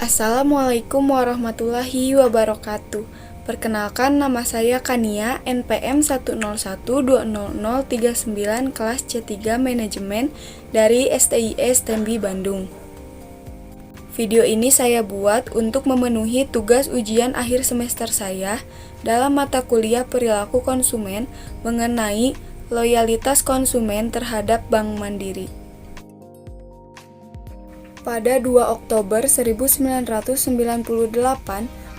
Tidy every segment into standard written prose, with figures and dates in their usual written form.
Assalamualaikum warahmatullahi wabarakatuh. Perkenalkan, nama saya Kania, NPM 101200039 kelas C3 Manajemen dari STIS Tembi Bandung. Video ini saya buat untuk memenuhi tugas ujian akhir semester saya dalam mata kuliah perilaku konsumen mengenai loyalitas konsumen terhadap Bank Mandiri. Pada 2 Oktober 1998,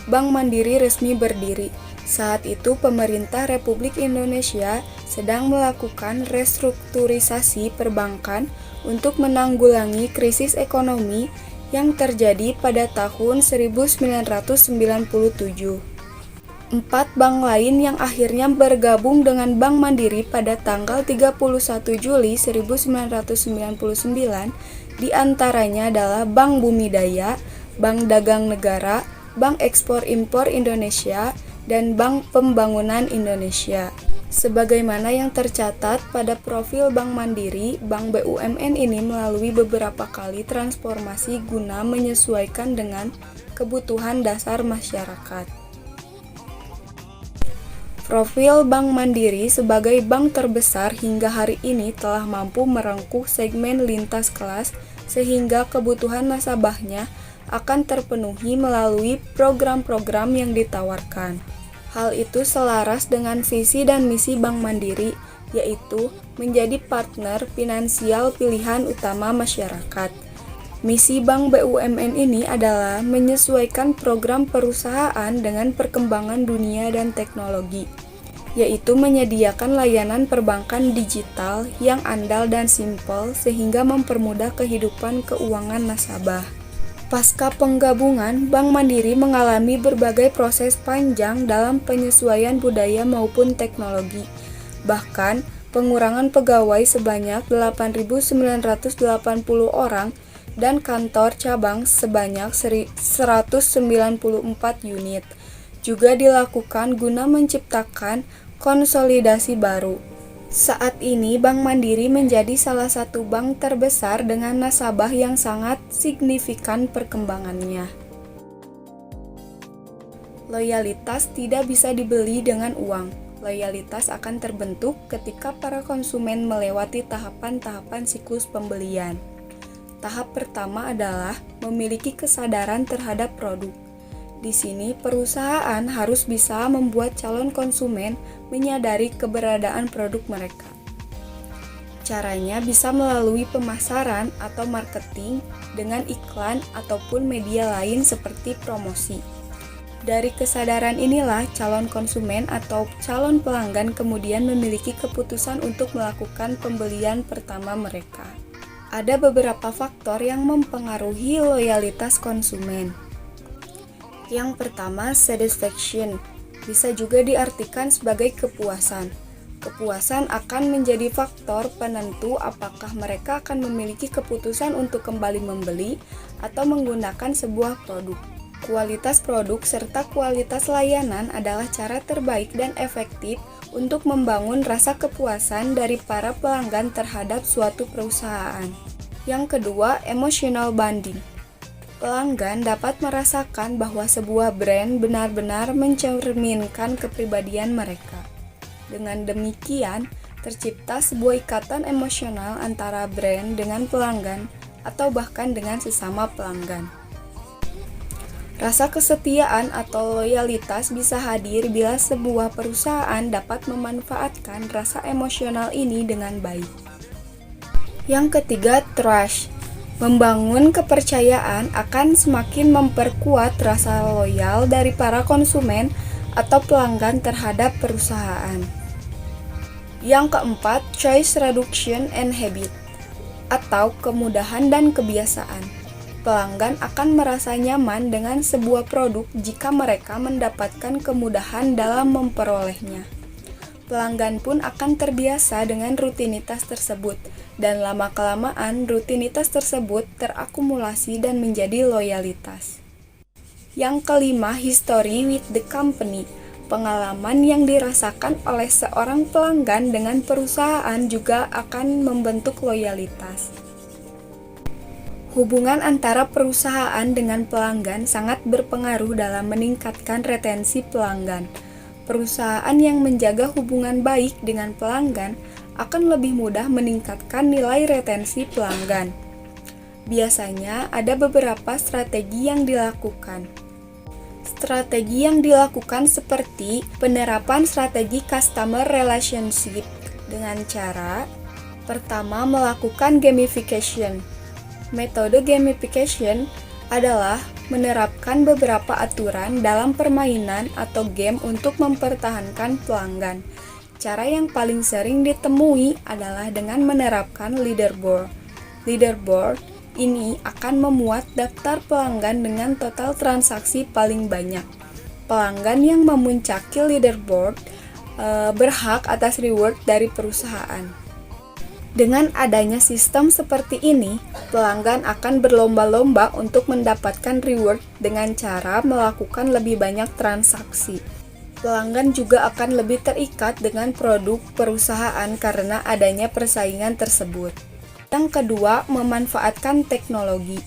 Bank Mandiri resmi berdiri. Saat itu pemerintah Republik Indonesia sedang melakukan restrukturisasi perbankan untuk menanggulangi krisis ekonomi yang terjadi pada tahun 1997. 4 bank lain yang akhirnya bergabung dengan Bank Mandiri pada tanggal 31 Juli 1999 diantaranya adalah Bank Bumidaya, Bank Dagang Negara, Bank Ekspor Impor Indonesia, dan Bank Pembangunan Indonesia. Sebagaimana yang tercatat pada profil Bank Mandiri, Bank BUMN ini melalui beberapa kali transformasi guna menyesuaikan dengan kebutuhan dasar masyarakat. Profil Bank Mandiri sebagai bank terbesar hingga hari ini telah mampu merengkuh segmen lintas kelas sehingga kebutuhan nasabahnya akan terpenuhi melalui program-program yang ditawarkan. Hal itu selaras dengan visi dan misi Bank Mandiri, yaitu menjadi partner finansial pilihan utama masyarakat. Misi Bank BUMN ini adalah menyesuaikan program perusahaan dengan perkembangan dunia dan teknologi, yaitu menyediakan layanan perbankan digital yang andal dan simpel sehingga mempermudah kehidupan keuangan nasabah. Pasca penggabungan, Bank Mandiri mengalami berbagai proses panjang dalam penyesuaian budaya maupun teknologi. Bahkan, pengurangan pegawai sebanyak 8.980 orang dan kantor cabang sebanyak 194 unit juga dilakukan guna menciptakan konsolidasi baru. Saat ini Bank Mandiri menjadi salah satu bank terbesar dengan nasabah yang sangat signifikan perkembangannya. Loyalitas tidak bisa dibeli dengan uang. Loyalitas akan terbentuk ketika para konsumen melewati tahapan-tahapan siklus pembelian. Tahap pertama adalah memiliki kesadaran terhadap produk. Di sini, perusahaan harus bisa membuat calon konsumen menyadari keberadaan produk mereka. Caranya bisa melalui pemasaran atau marketing dengan iklan ataupun media lain seperti promosi. Dari kesadaran inilah calon konsumen atau calon pelanggan kemudian memiliki keputusan untuk melakukan pembelian pertama mereka. Ada beberapa faktor yang mempengaruhi loyalitas konsumen. Yang pertama, satisfaction, bisa juga diartikan sebagai kepuasan. Kepuasan akan menjadi faktor penentu apakah mereka akan memiliki keputusan untuk kembali membeli atau menggunakan sebuah produk. Kualitas produk serta kualitas layanan adalah cara terbaik dan efektif untuk membangun rasa kepuasan dari para pelanggan terhadap suatu perusahaan. Yang kedua, emotional bonding. Pelanggan dapat merasakan bahwa sebuah brand benar-benar mencerminkan kepribadian mereka. Dengan demikian, tercipta sebuah ikatan emosional antara brand dengan pelanggan atau bahkan dengan sesama pelanggan. Rasa kesetiaan atau loyalitas bisa hadir bila sebuah perusahaan dapat memanfaatkan rasa emosional ini dengan baik. Yang ketiga, trust. Membangun kepercayaan akan semakin memperkuat rasa loyal dari para konsumen atau pelanggan terhadap perusahaan. Yang keempat, choice reduction and habit, atau kemudahan dan kebiasaan. Pelanggan akan merasa nyaman dengan sebuah produk jika mereka mendapatkan kemudahan dalam memperolehnya. Pelanggan pun akan terbiasa dengan rutinitas tersebut, dan lama-kelamaan rutinitas tersebut terakumulasi dan menjadi loyalitas. Yang kelima, history with the company. Pengalaman yang dirasakan oleh seorang pelanggan dengan perusahaan juga akan membentuk loyalitas. Hubungan antara perusahaan dengan pelanggan sangat berpengaruh dalam meningkatkan retensi pelanggan. Perusahaan yang menjaga hubungan baik dengan pelanggan akan lebih mudah meningkatkan nilai retensi pelanggan. Biasanya ada beberapa strategi yang dilakukan. Strategi yang dilakukan seperti penerapan strategi customer relationship dengan cara pertama, melakukan gamification. Metode gamification adalah menerapkan beberapa aturan dalam permainan atau game untuk mempertahankan pelanggan. Cara yang paling sering ditemui adalah dengan menerapkan leaderboard. Leaderboard ini akan memuat daftar pelanggan dengan total transaksi paling banyak. Pelanggan yang memuncaki leaderboard berhak atas reward dari perusahaan. Dengan adanya sistem seperti ini, pelanggan akan berlomba-lomba untuk mendapatkan reward dengan cara melakukan lebih banyak transaksi. Pelanggan juga akan lebih terikat dengan produk perusahaan karena adanya persaingan tersebut. Yang kedua, memanfaatkan teknologi.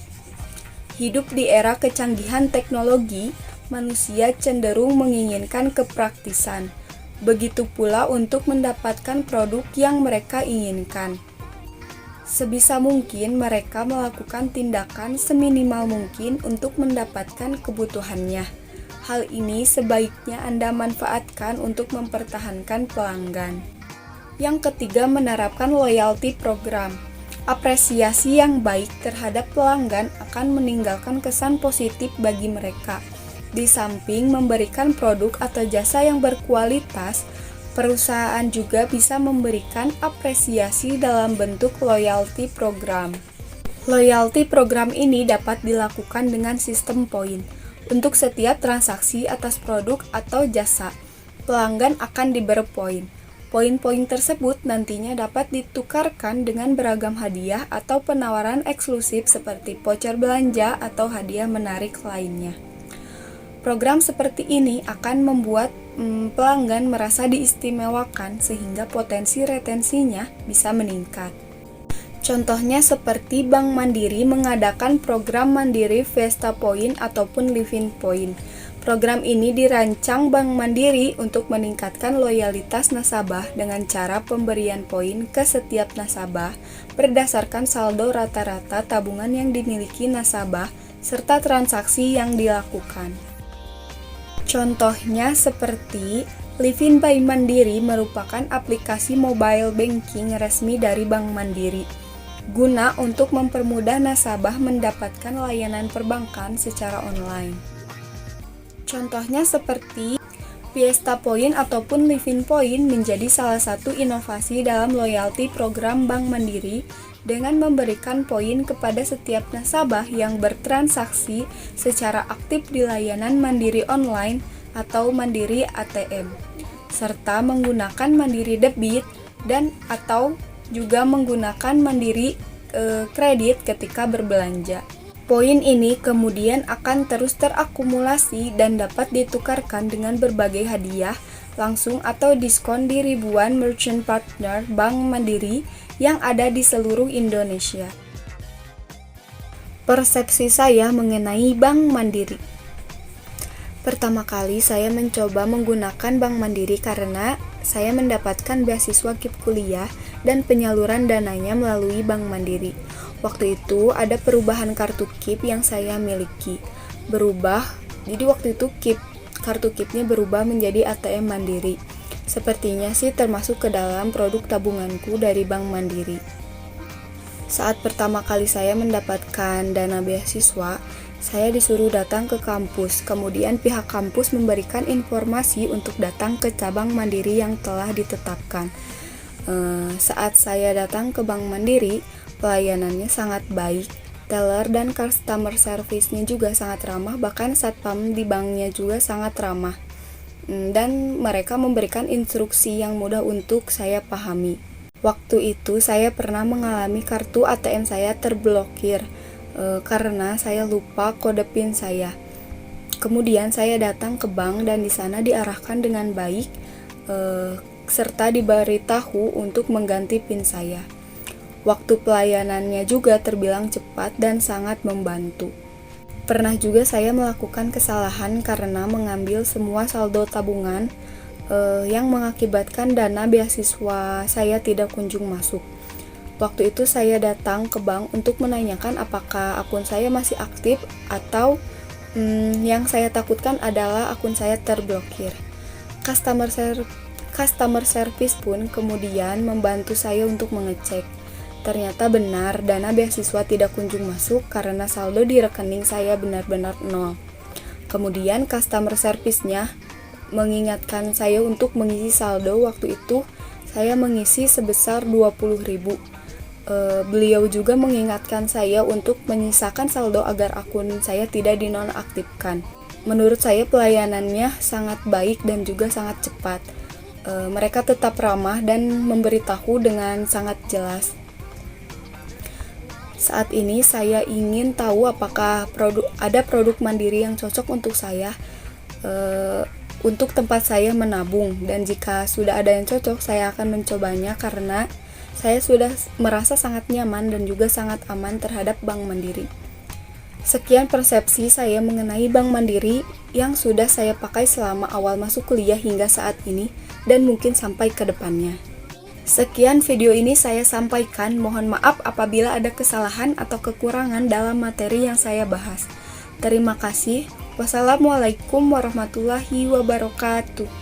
Hidup di era kecanggihan teknologi, manusia cenderung menginginkan kepraktisan. Begitu pula untuk mendapatkan produk yang mereka inginkan. Sebisa mungkin mereka melakukan tindakan seminimal mungkin untuk mendapatkan kebutuhannya. Hal ini sebaiknya Anda manfaatkan untuk mempertahankan pelanggan. Yang ketiga, menerapkan loyalty program. Apresiasi yang baik terhadap pelanggan akan meninggalkan kesan positif bagi mereka. Di samping memberikan produk atau jasa yang berkualitas, perusahaan juga bisa memberikan apresiasi dalam bentuk loyalty program. Loyalty program ini dapat dilakukan dengan sistem poin. Untuk setiap transaksi atas produk atau jasa, pelanggan akan diberi poin. Poin-poin tersebut nantinya dapat ditukarkan dengan beragam hadiah atau penawaran eksklusif seperti voucher belanja atau hadiah menarik lainnya. Program seperti ini akan membuat pelanggan merasa diistimewakan sehingga potensi retensinya bisa meningkat. Contohnya seperti Bank Mandiri mengadakan program Mandiri Vesta Point ataupun Livin Point. Program ini dirancang Bank Mandiri untuk meningkatkan loyalitas nasabah dengan cara pemberian poin ke setiap nasabah berdasarkan saldo rata-rata tabungan yang dimiliki nasabah serta transaksi yang dilakukan. Contohnya seperti Livin by Mandiri merupakan aplikasi mobile banking resmi dari Bank Mandiri, guna untuk mempermudah nasabah mendapatkan layanan perbankan secara online. Contohnya seperti Fiesta Point ataupun Livin Point menjadi salah satu inovasi dalam loyalty program Bank Mandiri dengan memberikan poin kepada setiap nasabah yang bertransaksi secara aktif di layanan Mandiri Online atau Mandiri ATM, serta menggunakan Mandiri Debit dan atau juga menggunakan Mandiri kredit ketika berbelanja. Poin ini kemudian akan terus terakumulasi dan dapat ditukarkan dengan berbagai hadiah langsung atau diskon di ribuan merchant partner Bank Mandiri yang ada di seluruh Indonesia. Persepsi saya mengenai Bank Mandiri. Pertama kali saya mencoba menggunakan Bank Mandiri karena saya mendapatkan beasiswa KIP kuliah dan penyaluran dananya melalui Bank Mandiri. Waktu itu ada perubahan kartu KIP yang saya miliki. Jadi waktu itu kartu KIP-nya berubah menjadi ATM Mandiri. Sepertinya sih termasuk ke dalam produk tabunganku dari Bank Mandiri. Saat pertama kali saya mendapatkan dana beasiswa, saya disuruh datang ke kampus. Kemudian pihak kampus memberikan informasi untuk datang ke cabang Mandiri yang telah ditetapkan. Saat saya datang ke Bank Mandiri, pelayanannya sangat baik. Teller dan customer service-nya juga sangat ramah, bahkan satpam di banknya juga sangat ramah. Dan mereka memberikan instruksi yang mudah untuk saya pahami. Waktu itu saya pernah mengalami kartu ATM saya terblokir karena saya lupa kode PIN saya. Kemudian saya datang ke bank dan di sana diarahkan dengan baik serta diberitahu untuk mengganti PIN saya. Waktu pelayanannya juga terbilang cepat dan sangat membantu. Pernah juga saya melakukan kesalahan karena mengambil semua saldo tabungan yang mengakibatkan dana beasiswa saya tidak kunjung masuk. Waktu itu saya datang ke bank untuk menanyakan apakah akun saya masih aktif atau yang saya takutkan adalah akun saya terblokir. Customer service pun kemudian membantu saya untuk mengecek. Ternyata benar, dana beasiswa tidak kunjung masuk karena saldo di rekening saya benar-benar nol. Kemudian customer service-nya mengingatkan saya untuk mengisi saldo. Waktu itu saya mengisi sebesar 20.000. Beliau juga mengingatkan saya untuk menyisakan saldo agar akun saya tidak dinonaktifkan. Menurut saya pelayanannya sangat baik dan juga sangat cepat. Mereka tetap ramah dan memberitahu dengan sangat jelas. Saat ini saya ingin tahu apakah ada produk mandiri yang cocok untuk saya, untuk tempat saya menabung, dan jika sudah ada yang cocok saya akan mencobanya karena saya sudah merasa sangat nyaman dan juga sangat aman terhadap Bank Mandiri. Sekian persepsi saya mengenai Bank Mandiri yang sudah saya pakai selama awal masuk kuliah hingga saat ini dan mungkin sampai ke depannya. Sekian video ini saya sampaikan, mohon maaf apabila ada kesalahan atau kekurangan dalam materi yang saya bahas. Terima kasih. Wassalamualaikum warahmatullahi wabarakatuh.